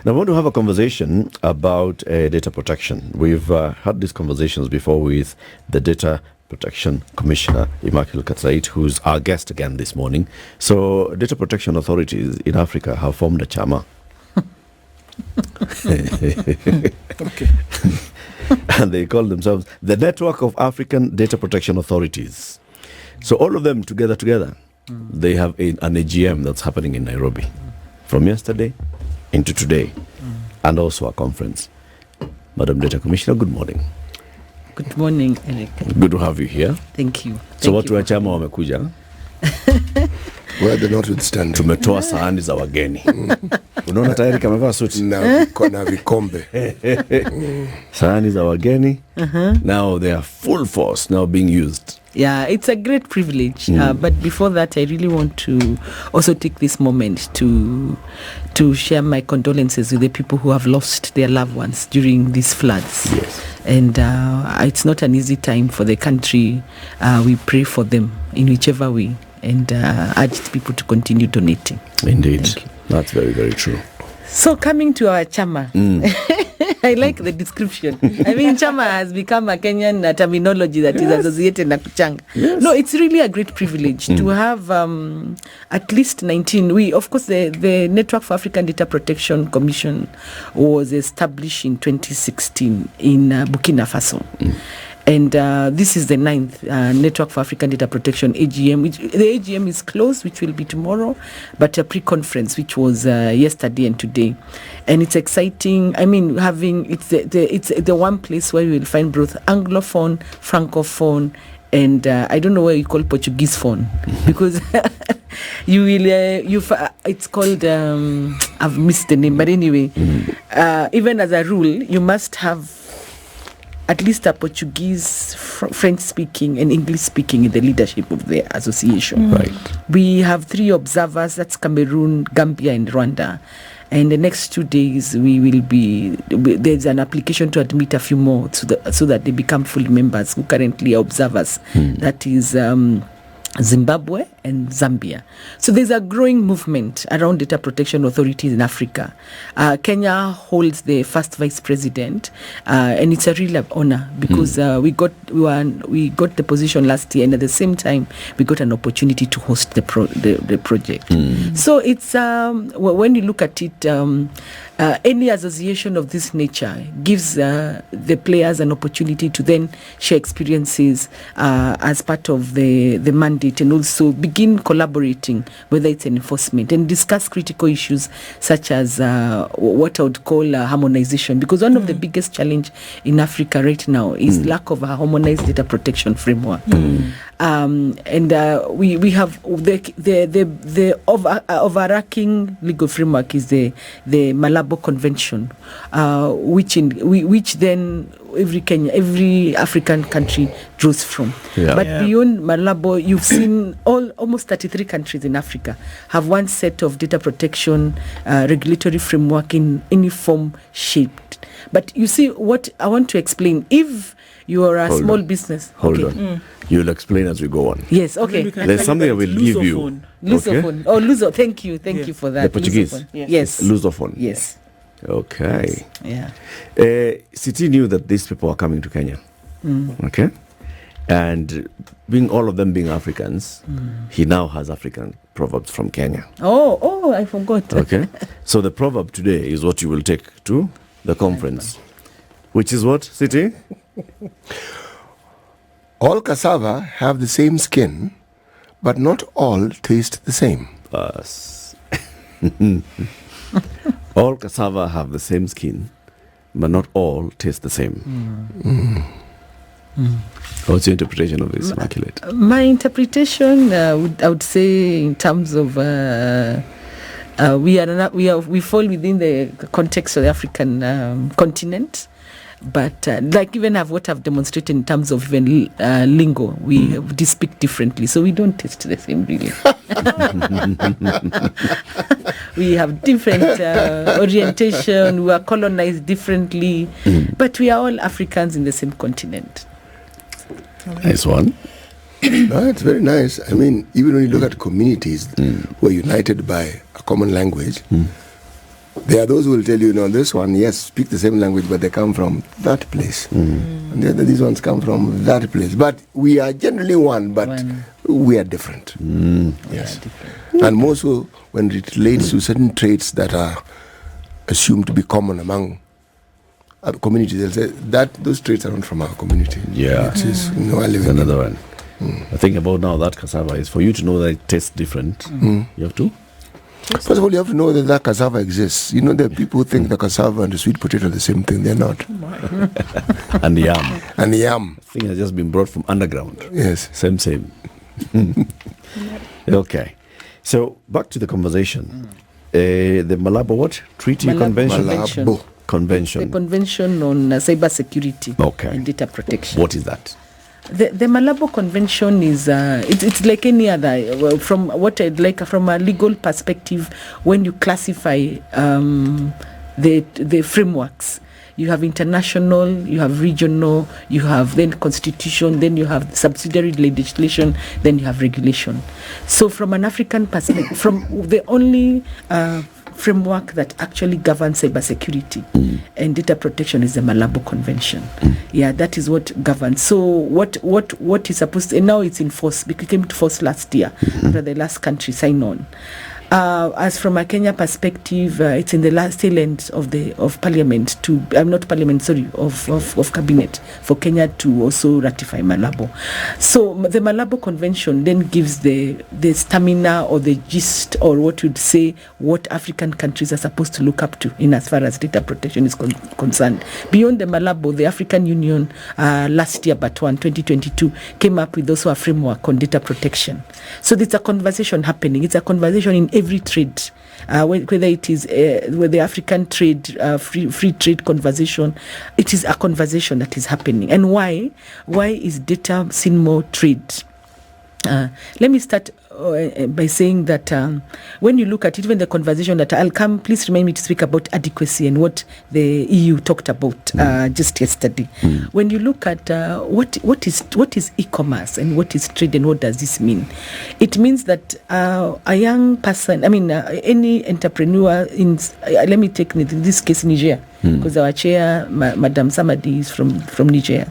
Now, I want to have a conversation about data protection. We've had these conversations before with the Data Protection Commissioner, Immaculate Kassait, who's our guest again this morning. So, data protection authorities in Africa have formed a chama. Okay. And they call themselves the Network of African Data Protection Authorities. So all of them together, they have an AGM that's happening in Nairobi from yesterday into today, and also a conference. Madam Data Commissioner, good morning. Good morning, Eric. Good to have you here. Thank you. So watu wa chama wamekuja. Well, they're notwithstanding. Tumetoa sahani za wageni. Unaona tayari kamevaa suti. Na vikombe. Sahani za wageni. Now they are full force now being used. Yeah, it's a great privilege. But before that, I really want to also take this moment to share my condolences with the people who have lost their loved ones during these floods. Yes. And it's not an easy time for the country. We pray for them in whichever way, and urge people to continue donating. Indeed. That's very, very true. So coming to our chama, I like the description. I mean, chama has become a Kenyan terminology that is associated na kuchanga. Yes. No, it's really a great privilege to have at least 19. Of course, the Network for African Data Protection Commission was established in 2016 in Burkina Faso. And this is the 9th Network for African Data Protection AGM. The AGM is closed, which will be tomorrow, but a pre-conference, which was yesterday and today. And it's exciting. I mean, it's the one place where you will find both Anglophone, Francophone, and I don't know where you call Portuguese phone, because you will. It's called. I've missed the name, but anyway, even as a rule, you must have at least a Portuguese, French-speaking, and English-speaking in the leadership of the association. Right. We have 3 observers, that's Cameroon, Gambia, and Rwanda. And the next 2 days, there's an application to admit a few more so that they become full members who currently are observers. That is Zimbabwe and Zambia. So there's a growing movement around data protection authorities in Africa. Kenya holds the first vice president, and it's a real honor because we got the position last year, and at the same time we got an opportunity to host the project. So it's when you look at it, any association of this nature gives the players an opportunity to then share experiences as part of the mandate, and also begin collaborating, whether it's an enforcement, and discuss critical issues such as what I would call harmonization, because one of the biggest challenge in Africa right now is lack of a harmonized data protection framework. And we have the overarching legal framework is the Malabo Convention, which then every African country draws from. But beyond Malabo, you've seen almost 33 countries in Africa have one set of data protection regulatory framework in any form shaped. But you see, what I want to explain, if you are a small business. Hold on. You'll explain as we go on. Yes, okay. There's something I will give you. Lusophone. Oh, Luso. Thank you for that. The Portuguese? Lusophone. Yes. Lusophone. Yes. Okay. Yes. Yeah. Citi knew that these people are coming to Kenya. Okay. And all of them being Africans, he now has African proverbs from Kenya. Oh, I forgot. Okay. So the proverb today is what you will take to the conference. Which is what, Citi? All cassava have the same skin, but not all taste the same. All cassava have the same skin, but not all taste the same. What's your interpretation of this, Immaculate? My interpretation, I would say, in terms of we fall within the context of the African continent. But even what I've demonstrated in terms of even lingo, we speak differently, so we don't taste the same, really. We have different orientation, we are colonized differently, but we are all Africans in the same continent. Nice one. It's very nice. I mean, even when you look at communities who are united by a common language, There are those who will tell you, no, this one, yes, speak the same language, but they come from that place. And the other, these ones come from that place. But we are generally one, but we are different. Yes. And more so when it relates to certain traits that are assumed to be common among communities, they'll say that those traits are not from our community. Yeah. It is, It's another one. I think about now that cassava is for you to know that it tastes different. You have to. First of all, you have to know that cassava exists. You know, there are people who think the cassava and the sweet potato are the same thing. They're not. And the yam. And the yam. Thing has just been brought from underground. Yes. Same. Okay. So back to the conversation. The Malabo what? Treaty Malabo Convention? Malabo Convention. The Convention on Cyber Security and Data Protection. What is that? The Malabo Convention is it's like any other. From what I'd like from a legal perspective, when you classify the frameworks, you have international, you have regional, you have then constitution, then you have subsidiary legislation, then you have regulation. So from an African perspective, from the only framework that actually governs cybersecurity and data protection is the Malabo Convention. Yeah, that is what governs. So what is supposed to, and now it's in force, because it came to force last year after the last country signed on. As from a Kenya perspective, it's in the last tail end of Parliament to of Cabinet for Kenya to also ratify Malabo. So the Malabo Convention then gives the stamina or the gist, or what you'd say what African countries are supposed to look up to in as far as data protection is concerned. Beyond the Malabo, the African Union last year, but 2022, came up with also a framework on data protection. So there's a conversation happening. It's a conversation in every trade, whether it is with the African trade, free trade conversation, it is a conversation that is happening. And why is data seen more trade? Let me start by saying that when you look at even the conversation that I'll come, please remind me to speak about adequacy and what the EU talked about just yesterday. When you look at what is e-commerce and what is trade and what does this mean? It means that a young person, any entrepreneur let me take in this case Niger, because our chair, Madam Samadi, is from Niger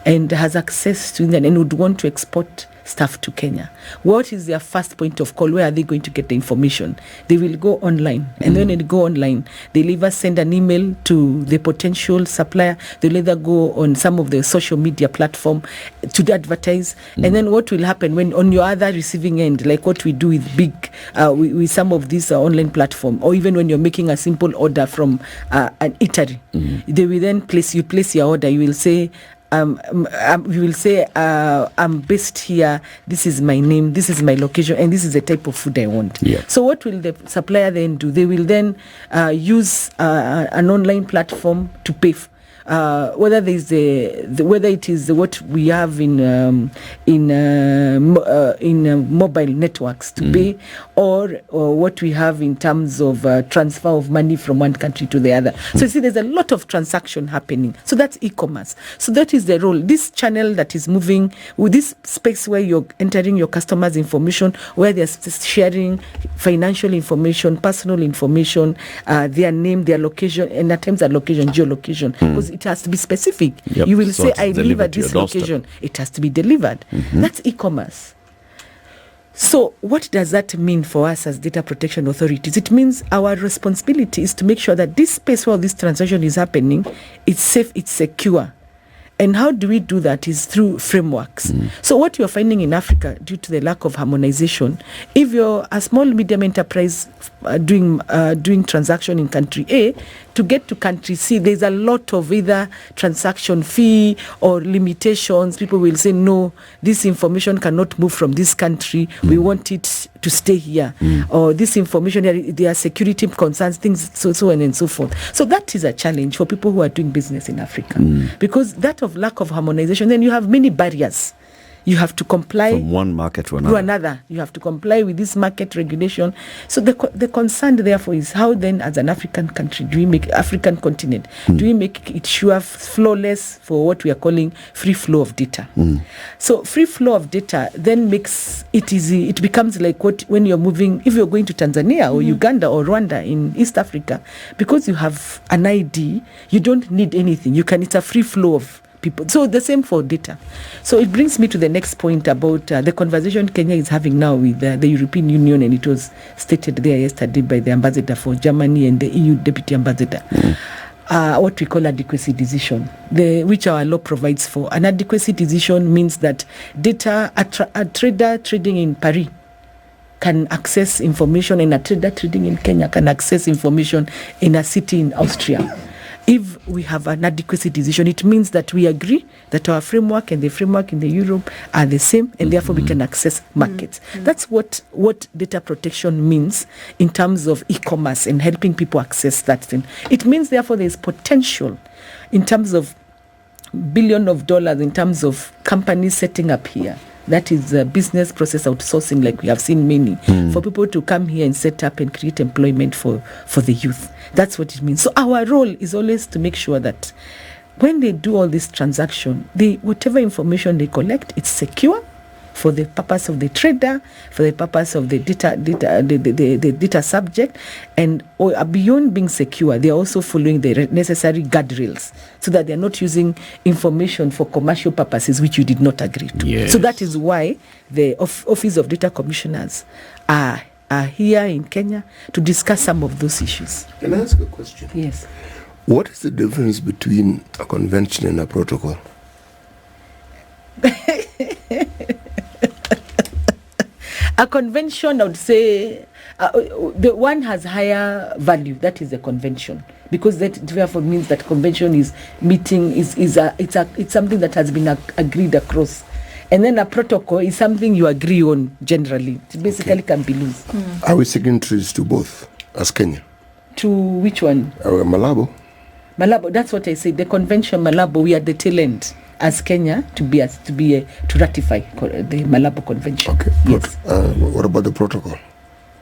and has access to that and would want to export stuff to Kenya. What is their first point of call? Where are they going to get the information? They will go online, and when they go online, they'll either send an email to the potential supplier. They'll either go on some of the social media platform to advertise, and then what will happen when on your other receiving end, like what we do with with some of these online platform, or even when you're making a simple order from an eatery, they will then place your order. You will say, we will say, I'm based here, this is my name, this is my location, and this is the type of food I want. Yeah. So what will the supplier then do? They will then use an online platform to pay whether there's whether it is what we have in mobile networks to pay, or what we have in terms of transfer of money from one country to the other. So you see, there's a lot of transaction happening. So that's e-commerce. So that is the role. This channel that is moving with this space where you're entering your customers' information, where they're sharing financial information, personal information, their name, their location, and at times their location, geolocation, because it has to be specific. Yep. You will So say, it's I live delivered at to your this doorstep. location. It has to be delivered. That's e-commerce. So what does that mean for us as data protection authorities? It means our responsibility is to make sure that this space where this transaction is happening, it's safe, it's secure. And how do we do that is through frameworks. So what you're finding in Africa, due to the lack of harmonization, if you're a small medium enterprise doing transaction in country A, to get to country C, there's a lot of either transaction fee or limitations. People will say, no, this information cannot move from this country. We want it to stay here. Or this information, there are security concerns, things so on and so forth. So that is a challenge for people who are doing business in Africa. Because that of lack of harmonization, then you have many barriers. You have to comply from one market to another. You have to comply with this market regulation. So the concern therefore is how then, as an African country, African continent, do we make it sure flawless for what we are calling free flow of data? So free flow of data then makes it easy. It becomes like when you're moving, if you're going to Tanzania or Uganda or Rwanda in East Africa, because you have an ID, you don't need anything. It's a free flow of people. So the same for data. So it brings me to the next point about the conversation Kenya is having now with the European Union, and it was stated there yesterday by the ambassador for Germany and the EU deputy ambassador. What we call adequacy decision, which our law provides for. An adequacy decision means that a trader trading in Paris can access information, and a trader trading in Kenya can access information in a city in Austria. If we have an adequacy decision, it means that we agree that our framework and the framework in the Europe are the same, and therefore we can access markets. That's what data protection means in terms of e-commerce and helping people access that thing. It means, therefore, there is potential in terms of billions of dollars, in terms of companies setting up here. That is business process outsourcing, like we have seen many, for people to come here and set up and create employment for the youth. That's what it means. So our role is always to make sure that when they do all this transaction, whatever information they collect, it's secure for the purpose of the trader, for the purpose of the data subject, and beyond being secure, they are also following the necessary guardrails so that they are not using information for commercial purposes which you did not agree to. Yes. So that is why the Office of Data Commissioners are here in Kenya to discuss some of those issues. Can I ask a question? Yes. What is the difference between a convention and a protocol? A convention, I would say, the one has higher value. That is a convention, because that therefore means that convention is meeting it's something that has been agreed across, and then a protocol is something you agree on generally. It basically can be loose. Are we signatories to both as Kenya? To which one? Malabo. Malabo. That's what I said. The convention Malabo. We are the tail end as Kenya to ratify the Malabo Convention. Okay. Yes. What about the protocol?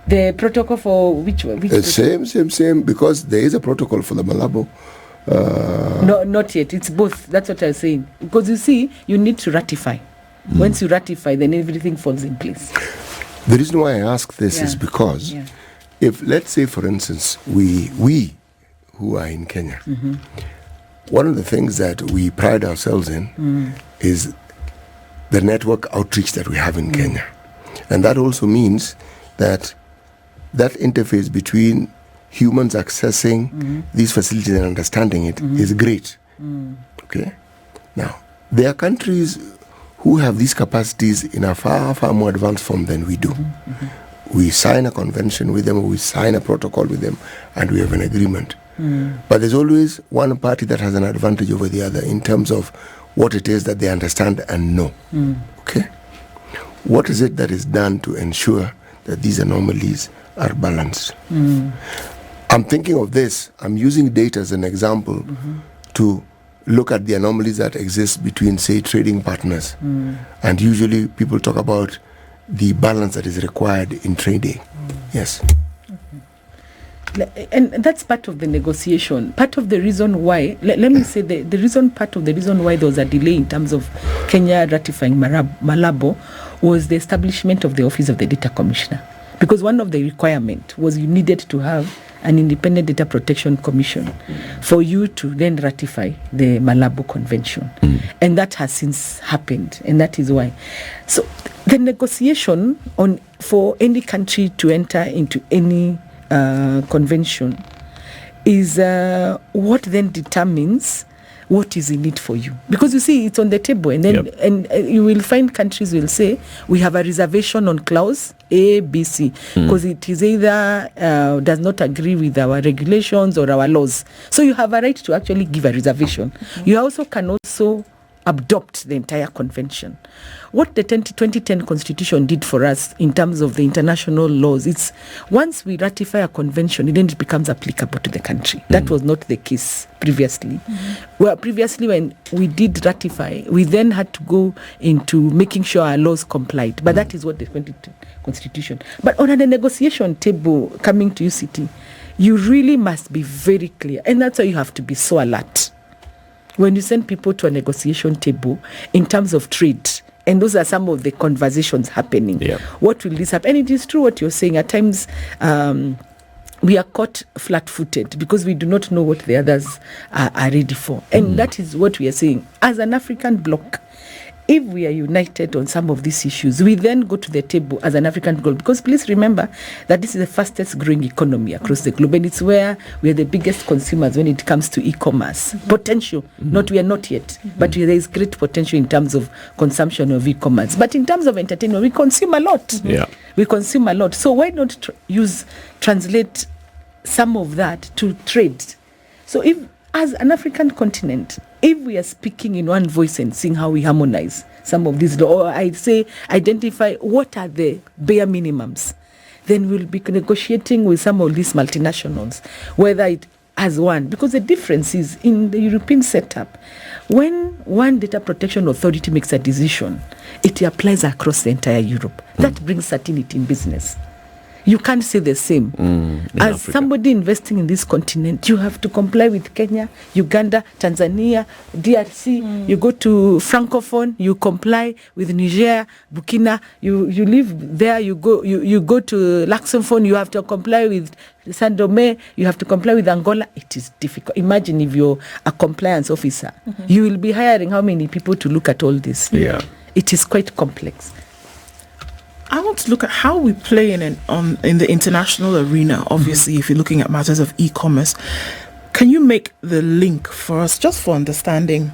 The protocol for which one? Same. Because there is a protocol for the Malabo. No, not yet. It's both. That's what I was saying. Because you see, you need to ratify. Once you ratify, then everything falls in place. The reason why I ask this is because if, let's say, for instance, we who are in Kenya, one of the things that we pride ourselves in is the network outreach that we have in Kenya. And that also means that interface between humans accessing these facilities and understanding it is great. Okay? Now, there are countries who have these capacities in a far, far more advanced form than we do. We sign a convention with them, or we sign a protocol with them, and we have an agreement. But there's always one party that has an advantage over the other in terms of what it is that they understand and know. Okay? What is it that is done to ensure that these anomalies are balanced? I'm thinking of this. I'm using data as an example to look at the anomalies that exist between, say, trading partners. And usually people talk about the balance that is required in trading. Yes. And that's part of the negotiation. Part of the reason why, let me say part of the reason why there was a delay in terms of Kenya ratifying Malabo was the establishment of the Office of the Data Commissioner. Because one of the requirements was you needed to have an independent data protection commission for you to then ratify the Malabo Convention. And that has since happened, and that is why. So the negotiation for any country to enter into any convention is what then determines what is in it for you, because you see it's on the table, and then and you will find countries will say we have a reservation on clause A, B, C, because it is either does not agree with our regulations or our laws. So you have a right to actually give a reservation. You also can also adopt the entire convention. What the 2010 constitution did for us in terms of the international laws, it's once we ratify a convention, then it becomes applicable to the country. That was not the case previously. Well, previously when we did ratify, we then had to go into making sure our laws complied. But that is what the 2010 constitution. But on the negotiation table, coming to UCT, you really must be very clear. And that's why you have to be so alert. When you send people to a negotiation table in terms of trade, and those are some of the conversations happening, what will this happen? And it is true what you're saying. At times, we are caught flat-footed because we do not know what the others are ready for. And that is what we are saying. As an African bloc, if we are united on some of these issues, we then go to the table as an African bloc. Because please remember that this is the fastest growing economy across the globe. And it's where we are the biggest consumers when it comes to e-commerce. Potential. We are not yet. But there is great potential in terms of consumption of e-commerce. But in terms of entertainment, we consume a lot. We consume a lot. So why not translate some of that to trade? So if, as an African continent, if we are speaking in one voice and seeing how we harmonize some of these, or I'd say identify what are the bare minimums, then we'll be negotiating with some of these multinationals, whether it as one. Because the difference is in the European setup, when one data protection authority makes a decision, it applies across the entire Europe. That brings certainty in business. You can't say the same. As Africa. Somebody investing in this continent, you have to comply with Kenya, Uganda, Tanzania, DRC. You go to Francophone, you comply with Niger, Burkina. You live there, you go to Luxembourg, you have to comply with Saint Domingue, you have to comply with Angola. It is difficult. Imagine if you're a compliance officer, you will be hiring how many people to look at all this? It is quite complex. I want to look at how we play in the international arena. Obviously, if you're looking at matters of e-commerce, can you make the link for us, just for understanding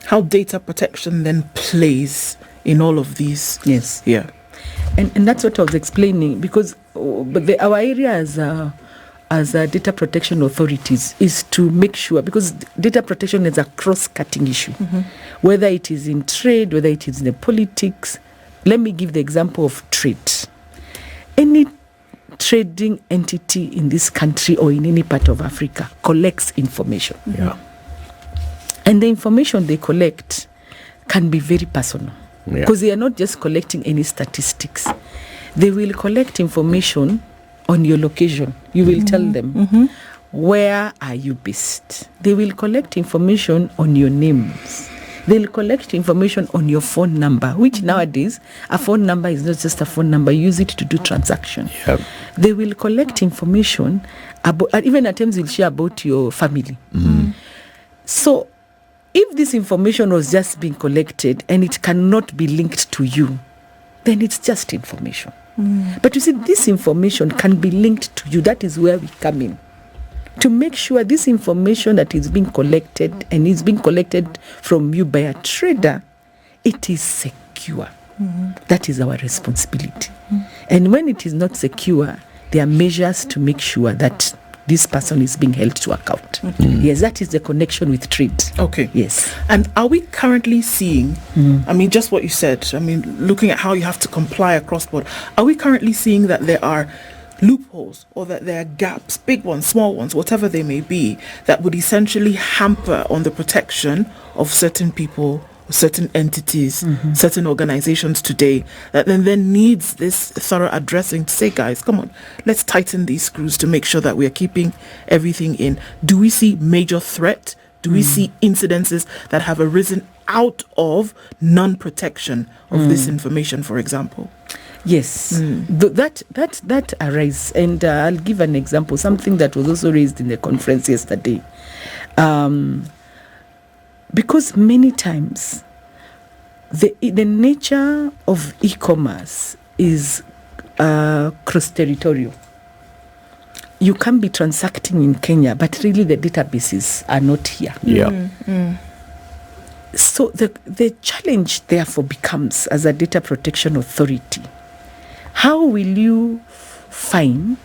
how data protection then plays in all of these? Yes. Yeah. And that's what I was explaining, because our area as data protection authorities is to make sure, because data protection is a cross-cutting issue, whether it is in trade, whether it is in the politics. Let me give the example of trade. Any trading entity in this country or in any part of Africa collects information. And the information they collect can be very personal. Because they are not just collecting any statistics. They will collect information on your location. You will tell them, where are you based? They will collect information on your names. They'll collect information on your phone number, which nowadays, a phone number is not just a phone number. You use it to do transactions. They will collect information about, even at times, they'll share about your family. So, if this information was just being collected and it cannot be linked to you, then it's just information. But you see, this information can be linked to you. That is where we come in. To make sure this information that is being collected and is being collected from you by a trader, it is secure. That is our responsibility. And when it is not secure, there are measures to make sure that this person is being held to account. Yes, that is the connection with trade. Okay. Yes. And are we currently seeing, I mean, just what you said, I mean, looking at how you have to comply across board, are we currently seeing that there are loopholes or that there are gaps, big ones, small ones, whatever they may be, that would essentially hamper on the protection of certain people, certain entities, certain organizations today, that then needs this thorough addressing to say, guys, come on, let's tighten these screws to make sure that we are keeping everything in? Do we see major threat? Do we see incidences that have arisen out of non-protection of this information, for example? Yes, that arises, and I'll give an example, something that was also raised in the conference yesterday. Because many times the nature of e-commerce is cross-territorial. You can be transacting in Kenya, but really the databases are not here. So the challenge therefore becomes, as a data protection authority, how will you find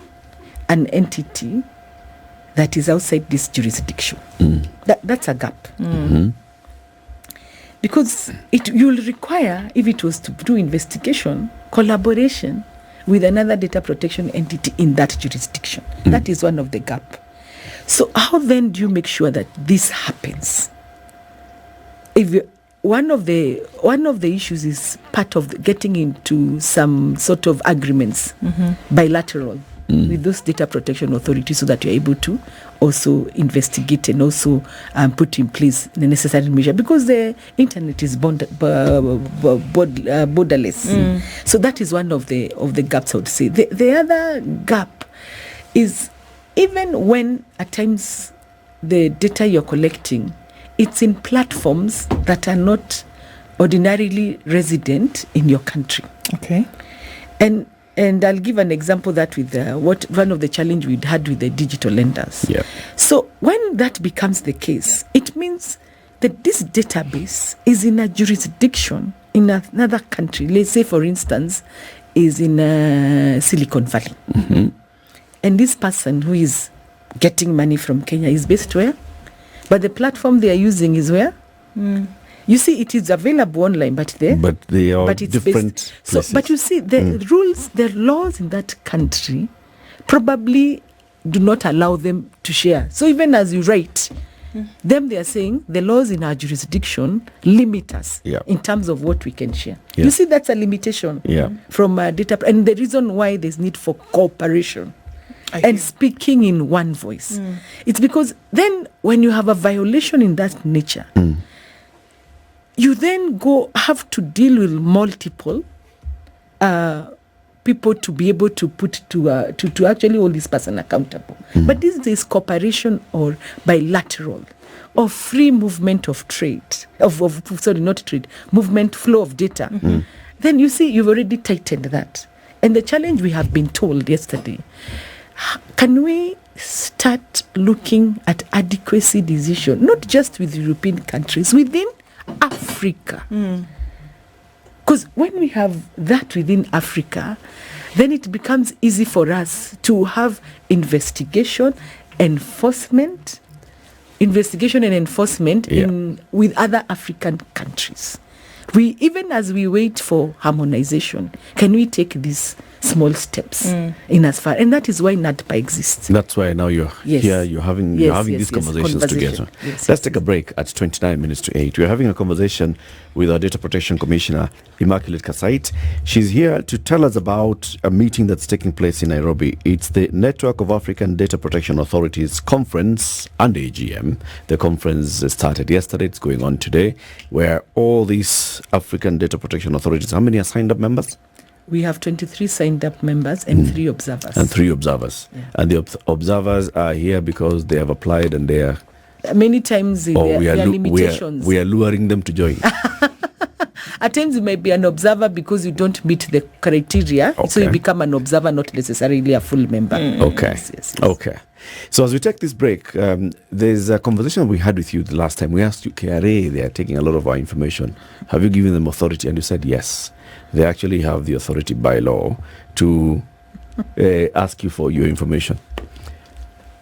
an entity that is outside this jurisdiction? That's a gap. because you'll require, if it was to do investigation, collaboration with another data protection entity in that jurisdiction. That is one of the gap. So how then do you make sure that this happens? One of the issues is part of getting into some sort of agreements, bilateral, with those data protection authorities, so that you're able to also investigate and also put in place the necessary measure, because the internet is borderless. So that is one of the gaps, I would say. The other gap is, even when at times the data you're collecting, it's in platforms that are not ordinarily resident in your country. Okay. And I'll give an example that with one of the challenge we'd had with the digital lenders. Yeah. So when that becomes the case, it means that this database is in a jurisdiction in another country. Let's say, for instance, is in Silicon Valley. And this person who is getting money from Kenya is based where? But the platform they are using is where? You see, it is available online, but they are different places. So, but you see, the rules, the laws in that country probably do not allow them to share. So even as you write, them they are saying the laws in our jurisdiction limit us in terms of what we can share. You see, that's a limitation from data. And the reason why there's need for cooperation and speaking in one voice, it's because then when you have a violation in that nature, you then have to deal with multiple people to be able to put to actually hold this person accountable. But this is cooperation or bilateral or free movement of trade, movement flow of data. Then you see, you've already tightened that. And the challenge we have been told yesterday, can we start looking at adequacy decision, not just with European countries, within Africa? Because when we have that within Africa, then it becomes easy for us to have investigation and enforcement with other African countries. Even as we wait for harmonization, can we take these small steps in as far? And that is why NADPA exists. That's why now you're here, you're having these conversations together. Let's take a break at 29 minutes to 8. We're having a conversation with our Data Protection Commissioner, Immaculate Kassait. She's here to tell us about a meeting that's taking place in Nairobi. It's the Network of African Data Protection Authorities Conference and AGM. The conference started yesterday. It's going on today, where all these African Data Protection Authorities, how many are signed up members? We have 23 signed up members and 3 observers. And the observers are here because they have applied and they are... Many times there are limitations. We are luring them to join. At times you may be an observer because you don't meet the criteria. Okay. So you become an observer, not necessarily a full member. Okay. Yes. Okay. So as we take this break, there's a conversation we had with you the last time. We asked you, KRA, they are taking a lot of our information. Have you given them authority? And you said yes. They actually have the authority by law to ask you for your information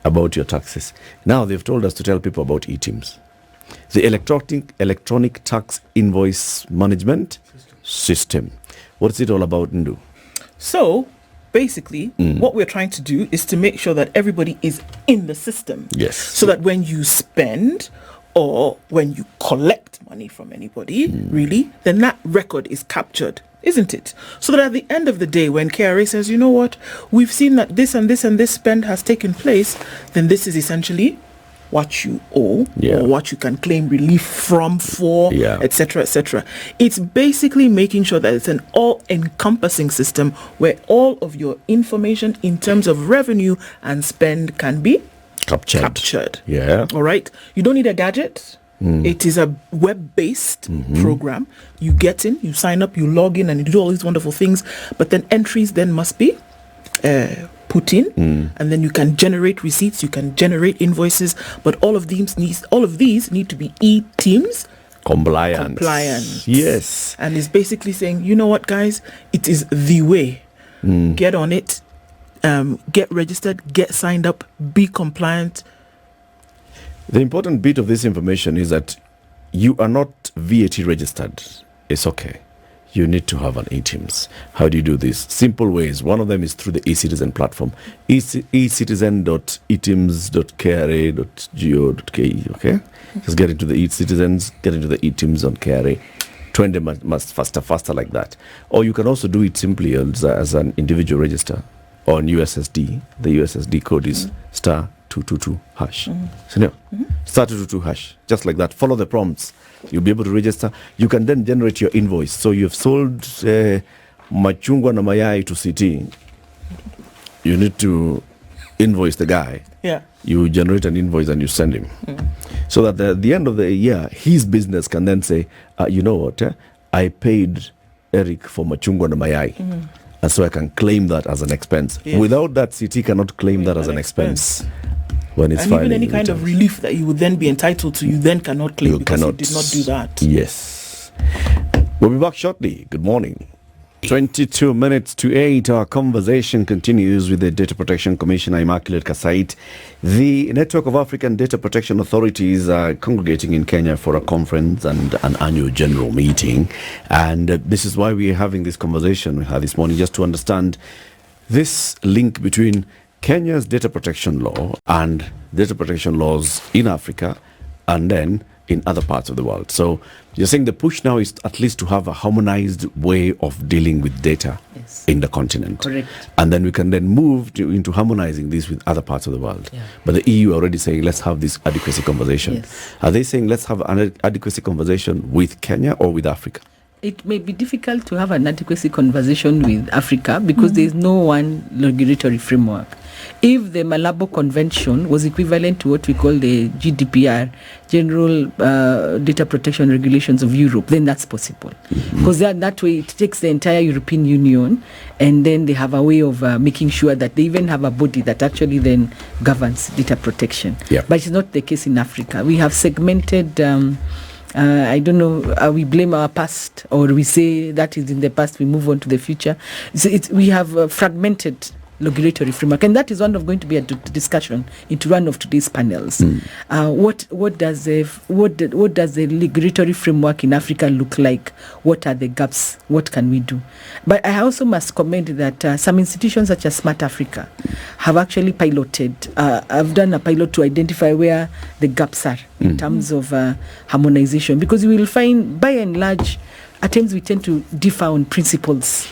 about your taxes. Now they've told us to tell people about eTIMS, the electronic tax invoice management system. What's it all about, Ndu? So basically, what we're trying to do is to make sure that everybody is in the system. Yes. So that when you spend or when you collect money from anybody, really, then that record is captured, isn't it? So that at the end of the day, when KRA says, you know what, we've seen that this and this and this spend has taken place, then this is essentially what you owe or what you can claim relief from for, etc., etc. It's basically making sure that it's an all-encompassing system where all of your information in terms of revenue and spend can be captured. Yeah. All right. You don't need a gadget. It is a web-based program. You get in, you sign up, you log in, and you do all these wonderful things. But then entries then must be put in, and then you can generate receipts, you can generate invoices. But all of these need to be eTIMS compliant. Yes. And it's basically saying, you know what, guys, it is the way. Get on it. Get registered, get signed up, be compliant. The important bit of this information is that you are not VAT registered, it's okay. You need to have an eTIMS. How do you do this? Simple ways. One of them is through the eCitizen platform. ecitizen.etims.kra.go.ke, okay? Just get into the eCitizens, get into the eTIMS on KRA. Trend must faster like that. Or you can also do it simply as an individual register on USSD. The USSD code is star 222 hash. So no, star 222 hash. Just like that. Follow the prompts. You'll be able to register. You can then generate your invoice. So you've sold machungwa na mayai to CT. You need to invoice the guy. Yeah. You generate an invoice and you send him. So that at the end of the year, his business can then say, you know what, I paid Eric for machungwa na mayai. And so I can claim that as an expense. Yes. Without that, CT cannot claim that as an expense. When it's and even any kind of relief that you would then be entitled to, you then cannot claim because you did not do that. Yes. We'll be back shortly. Good morning. 22 minutes to 8. Our conversation continues with the Data Protection Commissioner, Immaculate Kassait. The Network of African Data Protection Authorities are congregating in Kenya for a conference and an annual general meeting. And this is why we are having this conversation we had this morning, just to understand this link between Kenya's data protection law and data protection laws in Africa and then in other parts of the world. So you're saying the push now is at least to have a harmonized way of dealing with data in the continent. Correct. And then we can then move into harmonizing this with other parts of the world. Yeah. But the EU are already saying, let's have this adequacy conversation. Yes. Are they saying, let's have an adequacy conversation with Kenya or with Africa? It may be difficult to have an adequacy conversation with Africa because there is no one regulatory framework. If the Malabo Convention was equivalent to what we call the GDPR, General Data Protection Regulations of Europe, then that's possible. Because that way it takes the entire European Union and then they have a way of making sure that they even have a body that actually then governs data protection. Yeah. But it's not the case in Africa. We have segmented... I don't know, we blame our past or we say that is in the past, we move on to the future. So we have fragmented regulatory framework, and that is one of going to be a discussion into one of today's panels. What does the regulatory framework in Africa look like? What are the gaps? What can we do? But I also must comment that some institutions such as Smart Africa have actually piloted, have done a pilot to identify where the gaps are in terms of harmonization, because you will find by and large at times we tend to differ on principles.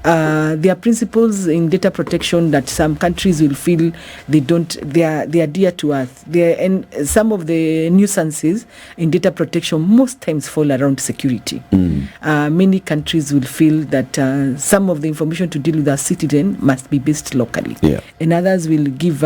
There are principles in data protection that some countries will feel they are dear to us. And some of the nuisances in data protection most times fall around security. Many countries will feel that some of the information to deal with our citizen must be based locally. Yeah. And others will give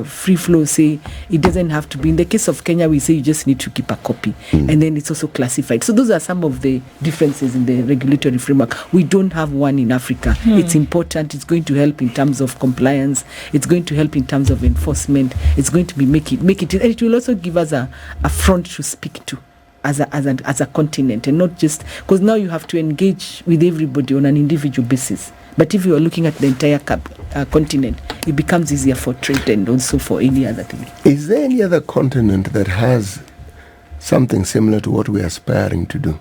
free flow, say it doesn't have to be. In the case of Kenya, we say you just need to keep a copy. And then it's also classified. So those are some of the differences in the regulatory framework. We don't have one in Africa. It's important. It's going to help in terms of compliance. It's going to help in terms of enforcement. It's going to be make it. And it will also give us a front to speak to as a continent, and not just because now you have to engage with everybody on an individual basis. But if you are looking at the entire continent, it becomes easier for trade and also for any other thing. Is there any other continent that has something similar to what we are aspiring to do?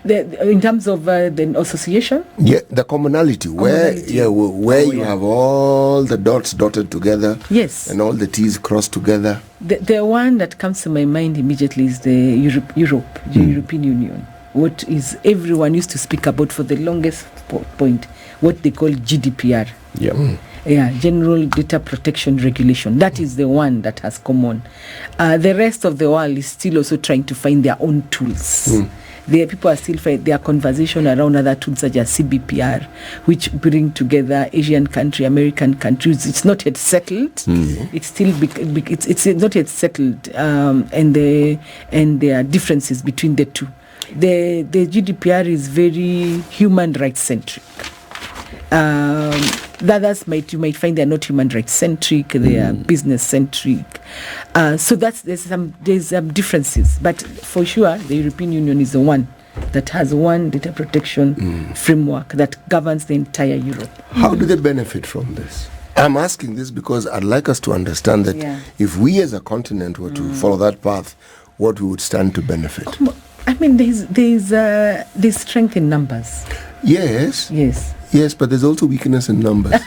In terms of the association? Yeah, the commonality. Where you have all the dots dotted together. Yes. And all the T's crossed together. The one that comes to my mind immediately is the European Union. What is everyone used to speak about for the longest point, what they call GDPR. Yeah. Yeah, General Data Protection Regulation. That is the one that has common. The rest of the world is still also trying to find their own tools. People are still fighting their conversation around other tools such as CBPR, which bring together Asian country, American countries. It's not yet settled. It's still it's not yet settled, and there are differences between the two. The GDPR is very human rights centric. The others you might find they're not human rights centric, they are business centric. So there's some differences, but for sure the European Union is the one that has one data protection framework that governs the entire Europe. How do they benefit from this? I'm asking this because I'd like us to understand that if we as a continent were to follow that path, what we would stand to benefit. I mean, there's strength in numbers. Yes. Yes. Yes, but there's also weakness in numbers.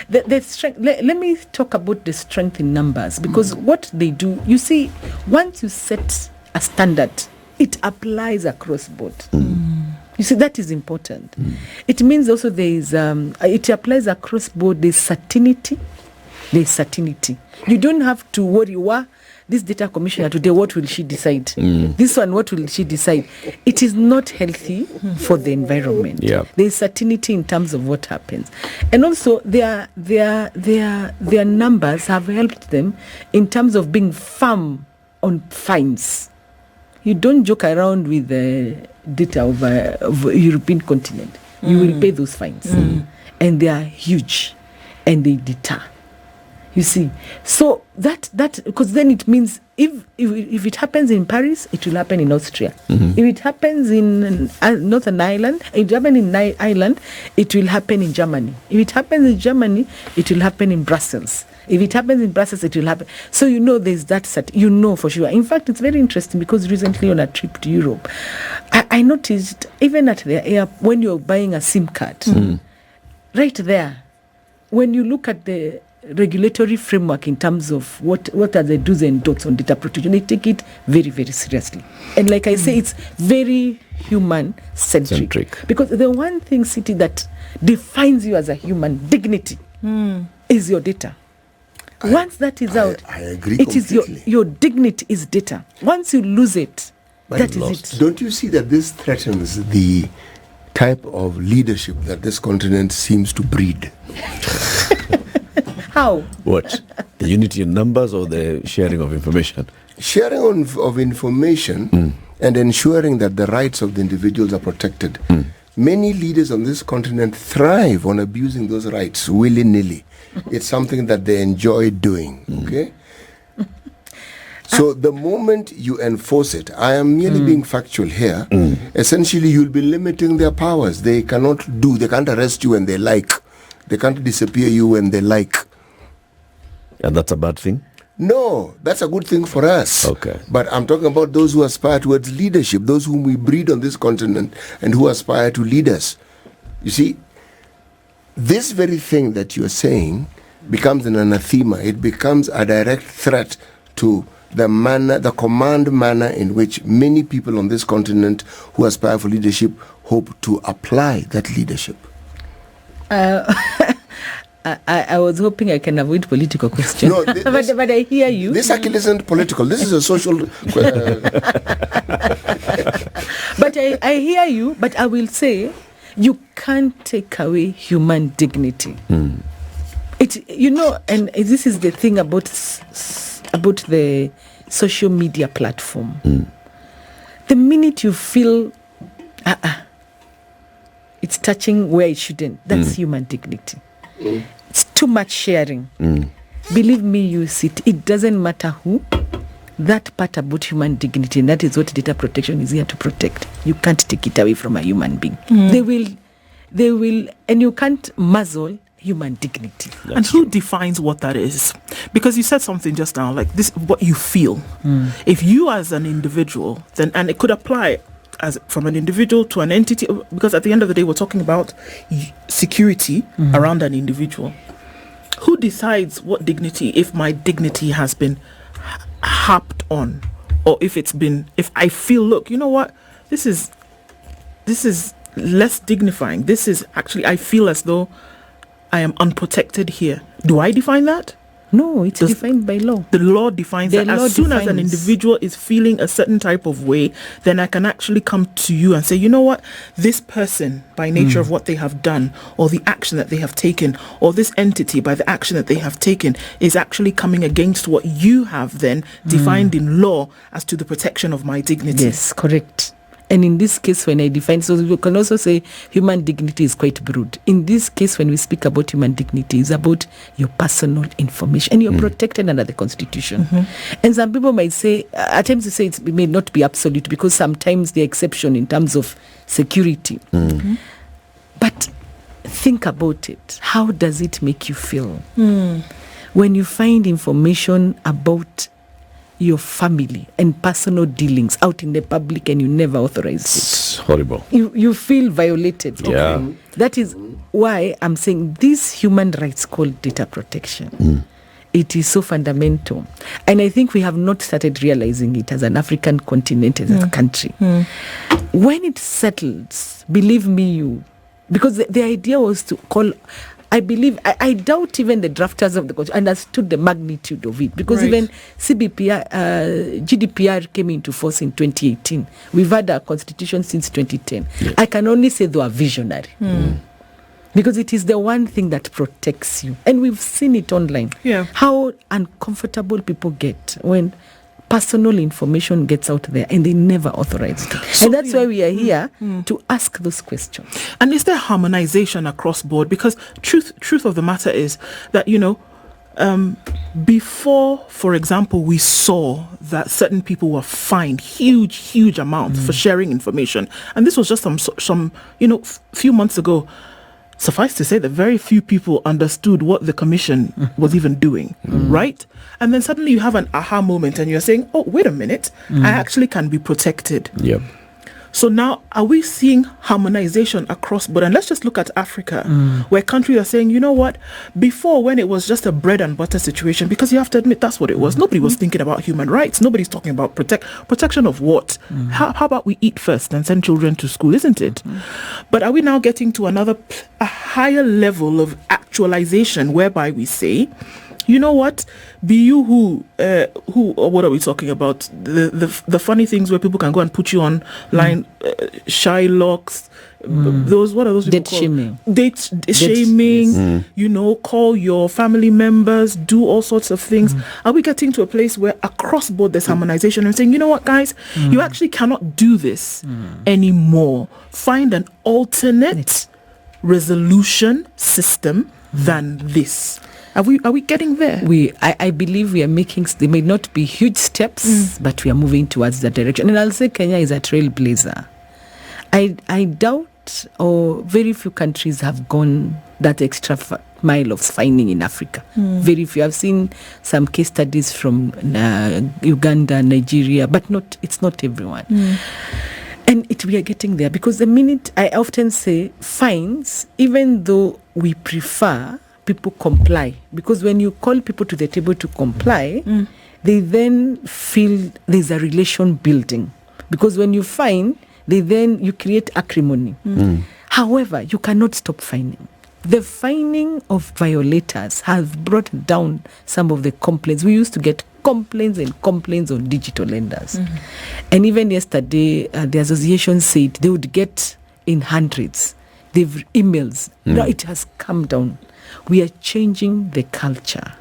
The strength. Let me talk about the strength in numbers, because what they do, you see, once you set a standard, it applies across board. You see, that is important. It means also it applies across board. There's certainty. You don't have to worry, this data commissioner today, what will she decide? This one, what will she decide? It is not healthy for the environment. Yeah. There's certainty in terms of what happens. And also their numbers have helped them in terms of being firm on fines. You don't joke around with the data of European continent. You will pay those fines. And they are huge and they deter. You see, so that because then it means if it happens in Paris, it will happen in Austria. If it happens in Northern Ireland, it will happen in Ireland. It will happen in Germany. If it happens in Germany, it will happen in Brussels. If it happens in Brussels, it will happen. So there's that for sure. In fact, it's very interesting because recently on a trip to Europe, I noticed even at the airport when you're buying a SIM card, right there, when you look at the regulatory framework in terms of what are the do's and don'ts on data protection, they take it very, very seriously. And like I say, it's very human-centric. Because the one thing, City, that defines you as a human, dignity, is your data. Once that is out, I agree it completely. is your dignity is data. Once you lose it, that is it. Don't you see that this threatens the type of leadership that this continent seems to breed? How? What? The unity in numbers or the sharing of information? Sharing of information and ensuring that the rights of the individuals are protected. Many leaders on this continent thrive on abusing those rights willy-nilly. It's something that they enjoy doing, okay? So the moment you enforce it, I am merely being factual here, essentially you'll be limiting their powers. They can't arrest you when they like. They can't disappear you when they like. And that's a bad thing? No, that's a good thing for us. Okay. But I'm talking about those who aspire towards leadership, those whom we breed on this continent and who aspire to lead us. You see, this very thing that you're saying becomes an anathema. It becomes a direct threat to the command manner in which many people on this continent who aspire for leadership hope to apply that leadership. I was hoping I can avoid political questions. No, but I hear you. This actually isn't political. This is a social... But I hear you, but I will say you can't take away human dignity. And this is the thing about the social media platform. The minute you feel it's touching where it shouldn't, that's human dignity. It's too much sharing. Believe me, you see, it doesn't matter who. That part about human dignity, and that is what data protection is here to protect. You can't take it away from a human being. They will, and you can't muzzle human dignity. And who defines what that is? Because you said something just now, like this, what you feel. If you as an individual, then, and it could apply as from an individual to an entity, because at the end of the day, we're talking about security around an individual. Who decides what dignity, if my dignity has been harped on, or if I feel, look, you know what, this is less dignifying. This is actually, I feel as though I am unprotected here. Do I define that? No, it's defined by law. The law defines that. As soon as an individual is feeling a certain type of way, then I can actually come to you and say, you know what, this person, by nature of what they have done, or the action that they have taken, or this entity, by the action that they have taken, is actually coming against what you have then defined in law as to the protection of my dignity. Yes, correct. And in this case, when I define, so you can also say human dignity is quite broad. In this case, when we speak about human dignity, it's about your personal information, and you're protected under the Constitution. And some people might say, at times they say it may not be absolute, because sometimes the exception in terms of security. But think about it. How does it make you feel when you find information about your family and personal dealings out in the public and you never authorized it. It's horrible. You feel violated. Yeah. That is why I'm saying this human rights called data protection. It is so fundamental. And I think we have not started realizing it as an African continent, as a country. When it settles, believe me, because the idea was to call, I believe, I doubt even the drafters of the constitution understood the magnitude of it, because even CBPR, GDPR came into force in 2018. We've had our constitution since 2010. Yeah. I can only say they are visionary. Because it is the one thing that protects you. And we've seen it online. Yeah. How uncomfortable people get when personal information gets out there and they never authorize it. So, and that's why we are here to ask those questions. And is there harmonization across board? Because truth of the matter is that, before, for example, we saw that certain people were fined huge amounts for sharing information. And this was just some few months ago. Suffice to say that very few people understood what the commission was even doing, right? And then suddenly you have an aha moment and you're saying, oh, wait a minute, I actually can be protected. Yep. So now, are we seeing harmonization across board? And let's just look at Africa, where countries are saying, you know what, before, when it was just a bread and butter situation, because you have to admit that's what it was. Nobody was thinking about human rights. Nobody's talking about protection of what? How about we eat first and send children to school, isn't it? But are we now getting to a higher level of actualization whereby we say, you know what? Be you who, or what are we talking about? The funny things where people can go and put you online, Shylocks, those, what are those people called? Date shaming, yes. Call your family members, do all sorts of things. Are we getting to a place where across board there's harmonization and saying, you know what, guys, you actually cannot do this anymore. Find an alternate resolution system than this. Are we getting there? I believe we are making, they may not be huge steps, but we are moving towards that direction. And I'll say Kenya is a trailblazer. I doubt, or very few countries have gone that extra mile of fining in Africa. Very few. I've seen some case studies from Uganda, Nigeria, but it's not everyone. And we are getting there, because the minute, I often say, fines, even though we prefer people comply, because when you call people to the table to comply, they then feel there's a relation building, because when you fine, you create acrimony. However, you cannot stop fining. The fining of violators has brought down some of the complaints. We used to get complaints on digital lenders, and even yesterday the association said they would get in hundreds. They've emails. Now it has come down. We are changing the culture.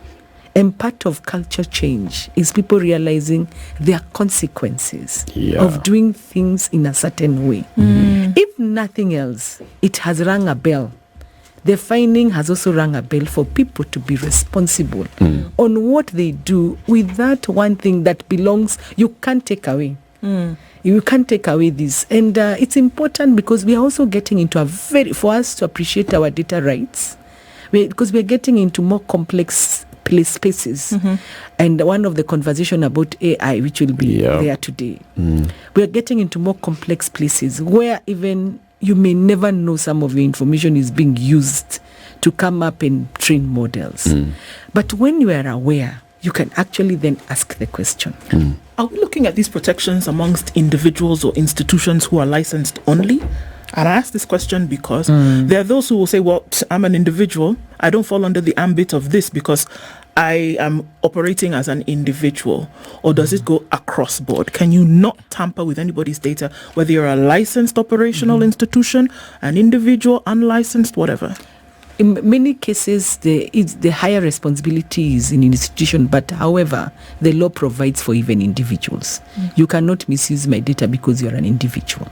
And part of culture change is people realizing there are consequences of doing things in a certain way. If nothing else, it has rung a bell. The finding has also rung a bell for people to be responsible on what they do with that one thing that belongs, you can't take away. You can't take away this. And it's important, because we are also getting into for us to appreciate our data rights, because we're getting into more complex spaces. And one of the conversation about AI, which will be there today, we're getting into more complex places where even you may never know some of your information is being used to come up and train models. But when you are aware, you can actually then ask the question. Are we looking at these protections amongst individuals or institutions who are licensed only? And I ask this question because there are those who will say, well, I'm an individual. I don't fall under the ambit of this because I am operating as an individual. Or does it go across board? Can you not tamper with anybody's data, whether you're a licensed operational institution, an individual, unlicensed, whatever? In many cases, the higher responsibility is in an institution, but however, the law provides for even individuals. You cannot misuse my data because you're an individual.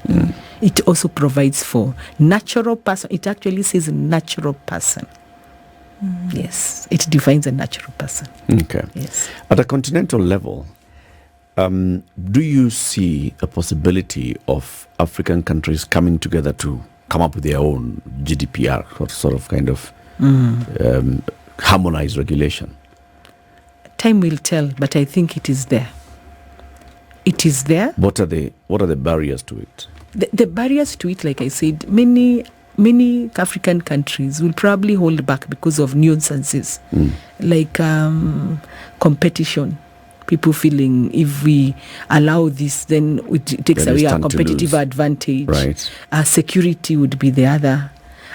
It also provides for natural person. It actually says natural person. Yes, it defines a natural person. Okay. Yes. At a continental level, do you see a possibility of African countries coming together to come up with their own GDPR or sort of kind of harmonized regulation? Time will tell, but I think it is there. It is there. What are the barriers to it? The barriers to it, like I said, many African countries will probably hold back because of nuances, like competition. People feeling if we allow this, then it takes away our competitive advantage. Right. Security would be the other.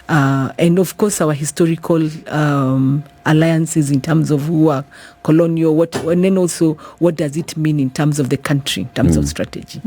And of course, our historical alliances in terms of who are colonial, and then also what does it mean in terms of the country, in terms of strategy.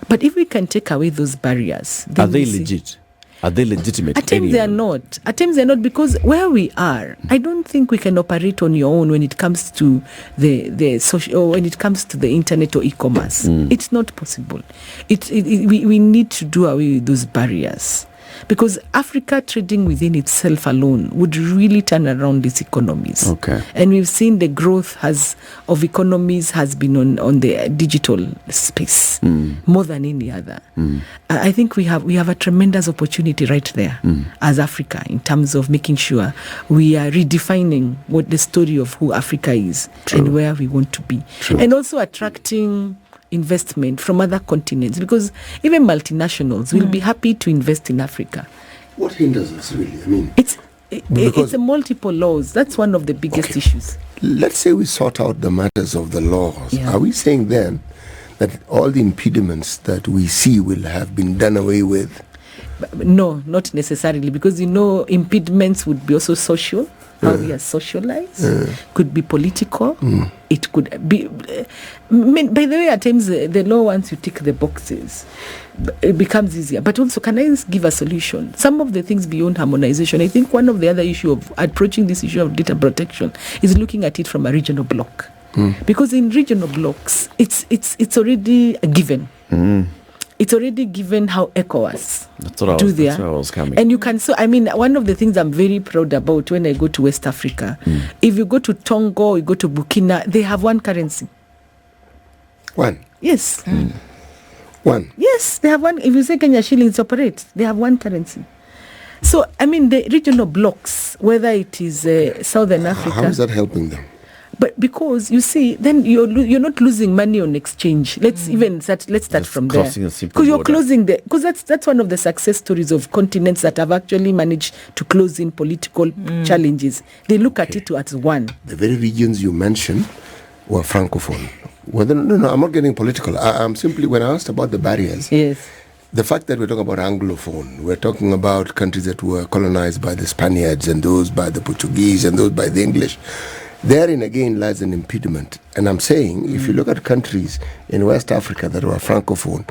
But if we can take away those barriers, then are they legit? Are they legitimate? At times they are not. At times they are not, because where we are, I don't think we can operate on your own when it comes to the social, or when it comes to the internet or e-commerce. It's not possible. We need to do away with those barriers, because Africa trading within itself alone would really turn around these economies. Okay. And we've seen the growth of economies has been on the digital space more than any other. I think we have a tremendous opportunity right there as Africa, in terms of making sure we are redefining what the story of who Africa is. True. And where we want to be. True. And also attracting investment from other continents, because even multinationals will be happy to invest in Africa. What hinders us, really? I mean, it's a multiple laws. That's one of the biggest issues. Let's say we sort out the matters of the laws. Yeah. Are we saying then that all the impediments that we see will have been done away with? No, not necessarily, because impediments would be also social. How we are socialized, could be political, it could be. By the way, at times the law, once you tick the boxes, it becomes easier. But also, can I give a solution? Some of the things beyond harmonization, I think one of the other issue of approaching this issue of data protection is looking at it from a regional block, because in regional blocks, it's already a given. It's already given how ECOWAS do there. That's where I was coming. And you can, one of the things I'm very proud about when I go to West Africa, if you go to Tongo, you go to Burkina, they have one currency. One? Yes. One? Yes, they have one. If you say Kenya shillings operate, they have one currency. So, the regional blocks, whether it is Southern Africa. How is that helping them? But because you see, then you're not losing money on exchange. Let's start from there. Because you're closing because that's one of the success stories of continents that have actually managed to close in political challenges. They look at it as one. The very regions you mentioned were francophone. Well, no, I'm not getting political. I'm simply, when I asked about the barriers, yes, the fact that we're talking about anglophone, we're talking about countries that were colonized by the Spaniards, and those by the Portuguese, and those by the English. Therein again lies an impediment. And I'm saying, if you look at countries in West Africa that were francophone,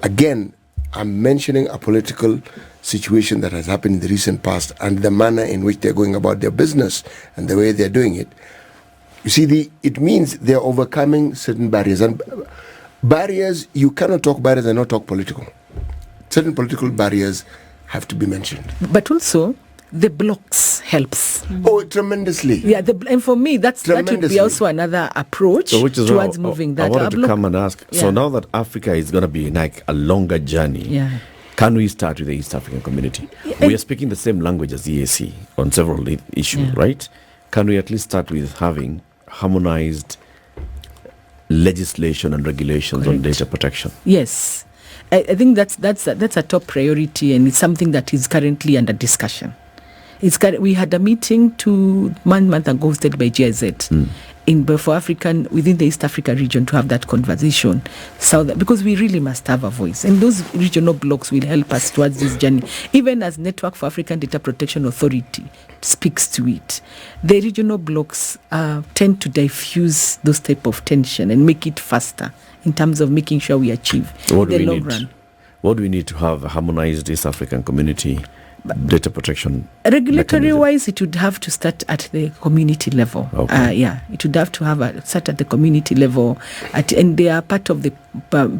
again, I'm mentioning a political situation that has happened in the recent past and the manner in which they're going about their business and the way they're doing it. You see, it means they're overcoming certain barriers. And barriers, you cannot talk barriers and not talk political. Certain political barriers have to be mentioned. But also, the blocks helps. Oh, tremendously. Yeah, and for me, that would be also another approach towards moving that. I wanted to come and ask, so now that Africa is going to be like a longer journey, can we start with the East African community? We are speaking the same language as EAC on several issues, right? Can we at least start with having harmonized legislation and regulations on data protection? Yes. I think that's a top priority, and it's something that is currently under discussion. We had a meeting 1 month ago hosted by GIZ for African, within the East Africa region, to have that conversation. Because we really must have a voice. And those regional blocks will help us towards this journey. Even as Network for African Data Protection Authority speaks to it, the regional blocks tend to diffuse those type of tension and make it faster in terms of making sure we achieve in the long run. What do we need to have a harmonized East African community data protection? Regulatory wise, it would have to start at the community level. Okay. It would have to start at the community level, and they are part of the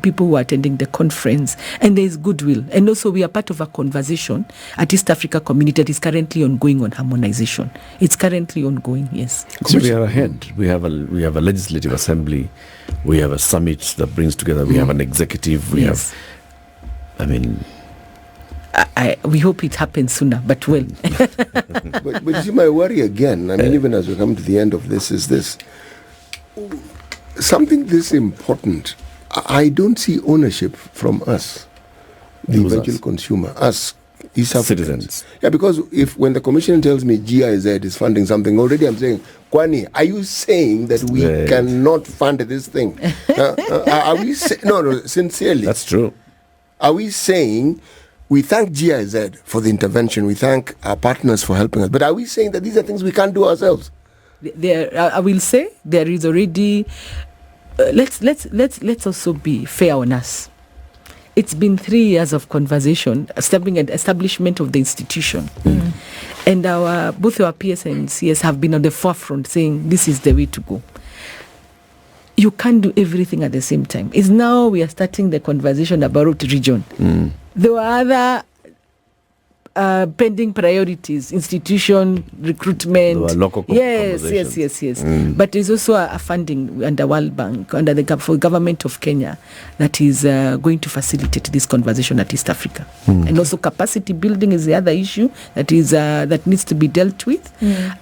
people who are attending the conference, and there is goodwill. And also, we are part of a conversation at East Africa community that is currently ongoing on harmonization. It's currently ongoing. Yes. So we are ahead. We have a legislative assembly. We have a summit that brings together. We have an executive. We have. We hope it happens sooner, but well. but you see, my worry again, even as we come to the end of this, is this. Something this important I don't see ownership from us, the Who's eventual us? consumer, us East Africans. Citizens. Yeah, because when the commission tells me GIZ is funding something, already I'm saying, Kwani, are you saying that we Right. cannot fund this thing? Are we no, sincerely. That's true. Are we saying we thank GIZ for the intervention, we thank our partners for helping us, but are we saying that these are things we can't do ourselves? I will say there is already. Let's also be fair on us. It's been 3 years of conversation, establishment of the institution, and both our PS and CS have been on the forefront saying this is the way to go. You can't do everything at the same time. It's now we are starting the conversation about region. There were other pending priorities, institution, recruitment. There were local yes. But there's also a funding under World Bank, under the government of Kenya, that is going to facilitate this conversation at East Africa. And also capacity building is the other issue that is that needs to be dealt with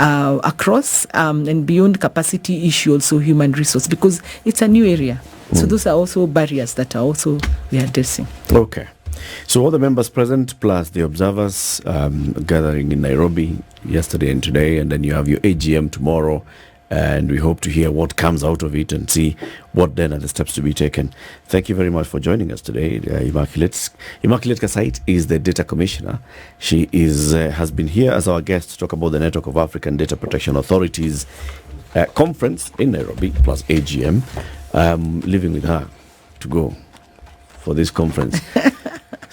across and beyond capacity issue, also human resource, because it's a new area. So those are also barriers that are also we are addressing. Okay. So all the members present plus the observers gathering in Nairobi yesterday and today, and then you have your AGM tomorrow, and we hope to hear what comes out of it and see what then are the steps to be taken. Thank you very much for joining us today, Immaculate. Immaculate Kassait is the data commissioner. She is has been here as our guest to talk about the Network of African Data Protection Authorities conference in Nairobi plus AGM. Living with her to go for this conference.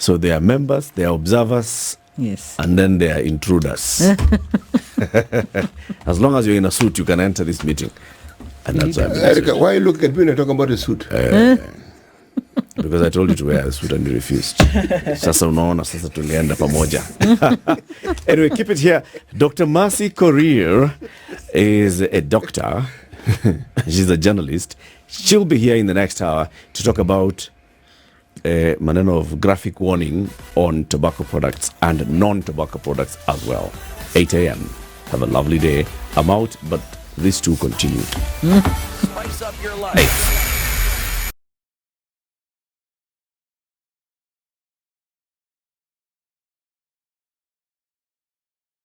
So they are members, they are observers, Yes. and then they are intruders. As long as you're in a suit, you can enter this meeting. And that's why I'm Erica, why are you looking at me and talking about a suit? because I told you to wear a suit and you refused. Sasa unaona, sasa tulienda pamoja. Anyway, keep it here. Dr. Mercy Korir is a doctor. She's a journalist. She'll be here in the next hour to talk about maneno of graphic warning on tobacco products and non-tobacco products as well. 8 a.m. Have a lovely day. I'm out, but these two continue. Spice up your life.